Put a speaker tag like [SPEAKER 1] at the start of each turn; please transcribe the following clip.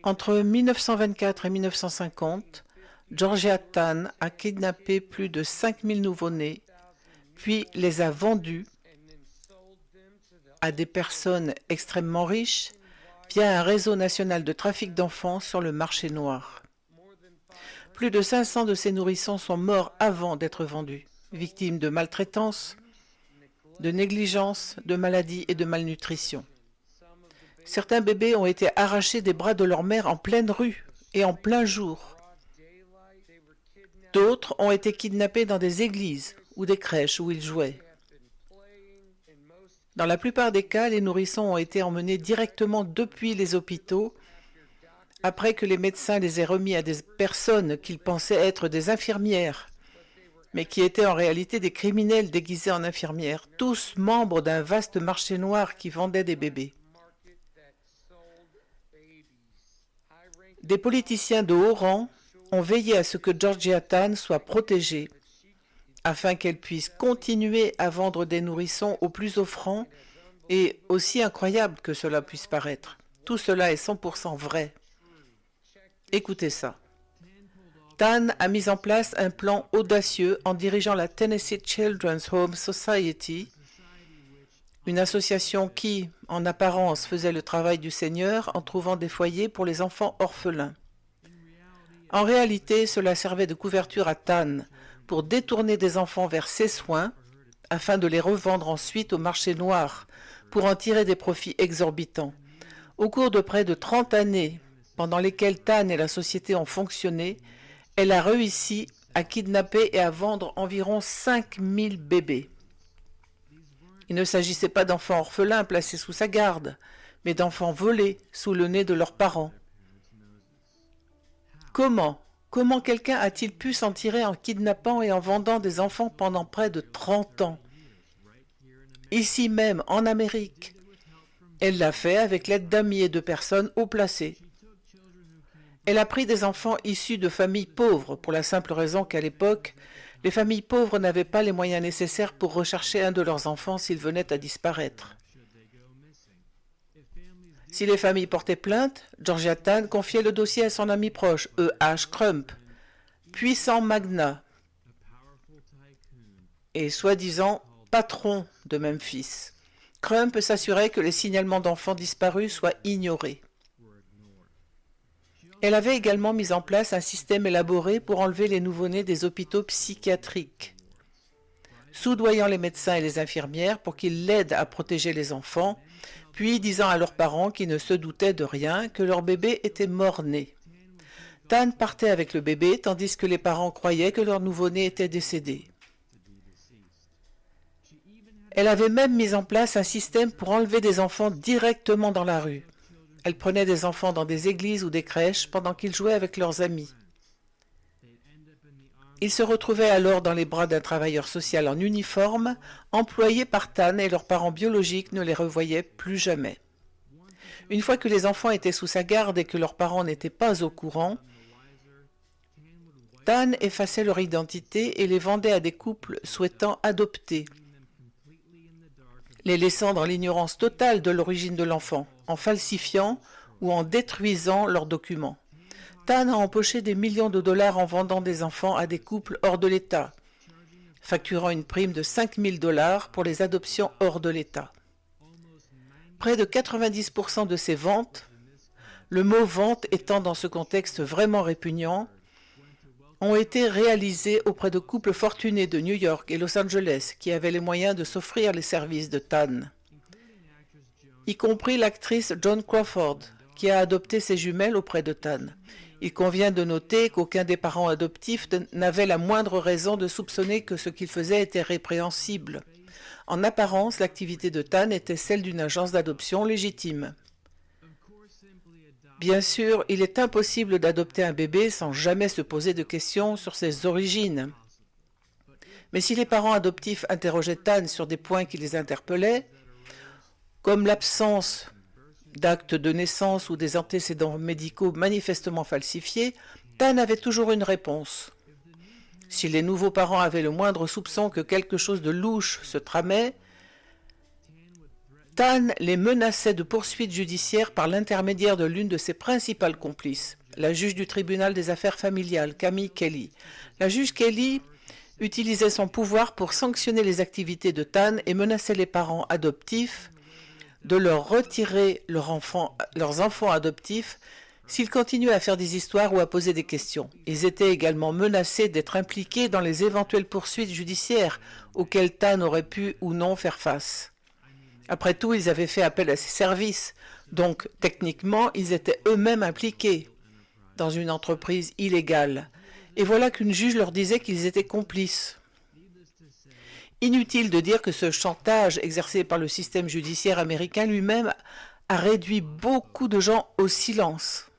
[SPEAKER 1] Entre 1924 et 1950, Georgia Tan a kidnappé plus de 5000 nouveau-nés, puis les a vendus à des personnes extrêmement riches via un réseau national de trafic d'enfants sur le marché noir. Plus de 500 de ces nourrissons sont morts avant d'être vendus, victimes de maltraitance, de négligence, de maladies et de malnutrition. Certains bébés ont été arrachés des bras de leur mère en pleine rue et en plein jour. D'autres ont été kidnappés dans des églises ou des crèches où ils jouaient. Dans la plupart des cas, les nourrissons ont été emmenés directement depuis les hôpitaux après que les médecins les aient remis à des personnes qu'ils pensaient être des infirmières, mais qui étaient en réalité des criminels déguisés en infirmières, tous membres d'un vaste marché noir qui vendait des bébés. Des politiciens de haut rang ont veillé à ce que Georgia Tan soit protégée, afin qu'elle puisse continuer à vendre des nourrissons aux plus offrants et aussi incroyable que cela puisse paraître. Tout cela est 100% vrai. Écoutez ça. Tan a mis en place un plan audacieux en dirigeant la Tennessee Children's Home Society, une association qui, en apparence, faisait le travail du Seigneur en trouvant des foyers pour les enfants orphelins. En réalité, cela servait de couverture à Tan pour détourner des enfants vers ses soins afin de les revendre ensuite au marché noir pour en tirer des profits exorbitants. Au cours de près de 30 années, pendant lesquelles Tan et la société ont fonctionné, elle a réussi à kidnapper et à vendre environ 5000 bébés. Il ne s'agissait pas d'enfants orphelins placés sous sa garde, mais d'enfants volés sous le nez de leurs parents. Comment quelqu'un a-t-il pu s'en tirer en kidnappant et en vendant des enfants pendant près de 30 ans? Ici même, en Amérique. Elle l'a fait avec l'aide d'amis et de personnes haut placées. Elle a pris des enfants issus de familles pauvres, pour la simple raison qu'à l'époque, les familles pauvres n'avaient pas les moyens nécessaires pour rechercher un de leurs enfants s'il venait à disparaître. Si les familles portaient plainte, Georgia Tan confiait le dossier à son ami proche, E.H. Crump, puissant magnat et soi-disant patron de Memphis. Crump s'assurait que les signalements d'enfants disparus soient ignorés. Elle avait également mis en place un système élaboré pour enlever les nouveau-nés des hôpitaux psychiatriques, soudoyant les médecins et les infirmières pour qu'ils l'aident à protéger les enfants, puis disant à leurs parents qui ne se doutaient de rien que leur bébé était mort-né. Tan partait avec le bébé tandis que les parents croyaient que leur nouveau-né était décédé. Elle avait même mis en place un système pour enlever des enfants directement dans la rue. Elle prenait des enfants dans des églises ou des crèches pendant qu'ils jouaient avec leurs amis. Ils se retrouvaient alors dans les bras d'un travailleur social en uniforme, employé par Tan, et leurs parents biologiques ne les revoyaient plus jamais. Une fois que les enfants étaient sous sa garde et que leurs parents n'étaient pas au courant, Tan effaçait leur identité et les vendait à des couples souhaitant adopter, les laissant dans l'ignorance totale de l'origine de l'enfant, en falsifiant ou en détruisant leurs documents. Tan a empoché des millions de dollars en vendant des enfants à des couples hors de l'État, facturant une prime de 5000 dollars pour les adoptions hors de l'État. Près de 90% de ces ventes, le mot « vente » étant dans ce contexte vraiment répugnant, ont été réalisées auprès de couples fortunés de New York et Los Angeles qui avaient les moyens de s'offrir les services de Tan, y compris l'actrice Joan Crawford, qui a adopté ses jumelles auprès de Tan. Il convient de noter qu'aucun des parents adoptifs n'avait la moindre raison de soupçonner que ce qu'il faisait était répréhensible. En apparence, l'activité de Tan était celle d'une agence d'adoption légitime. Bien sûr, il est impossible d'adopter un bébé sans jamais se poser de questions sur ses origines. Mais si les parents adoptifs interrogeaient Tan sur des points qui les interpellaient, comme l'absence d'actes de naissance ou des antécédents médicaux manifestement falsifiés, Tan avait toujours une réponse. Si les nouveaux parents avaient le moindre soupçon que quelque chose de louche se tramait, Tan les menaçait de poursuites judiciaires par l'intermédiaire de l'une de ses principales complices, la juge du tribunal des affaires familiales, Camille Kelly. La juge Kelly utilisait son pouvoir pour sanctionner les activités de Tan et menaçait les parents adoptifs de leur retirer leurs enfants adoptifs s'ils continuaient à faire des histoires ou à poser des questions. Ils étaient également menacés d'être impliqués dans les éventuelles poursuites judiciaires auxquelles Tan aurait pu ou non faire face. Après tout, ils avaient fait appel à ses services, donc techniquement, ils étaient eux-mêmes impliqués dans une entreprise illégale. Et voilà qu'une juge leur disait qu'ils étaient complices. Inutile de dire que ce chantage exercé par le système judiciaire américain lui-même a réduit beaucoup de gens au silence.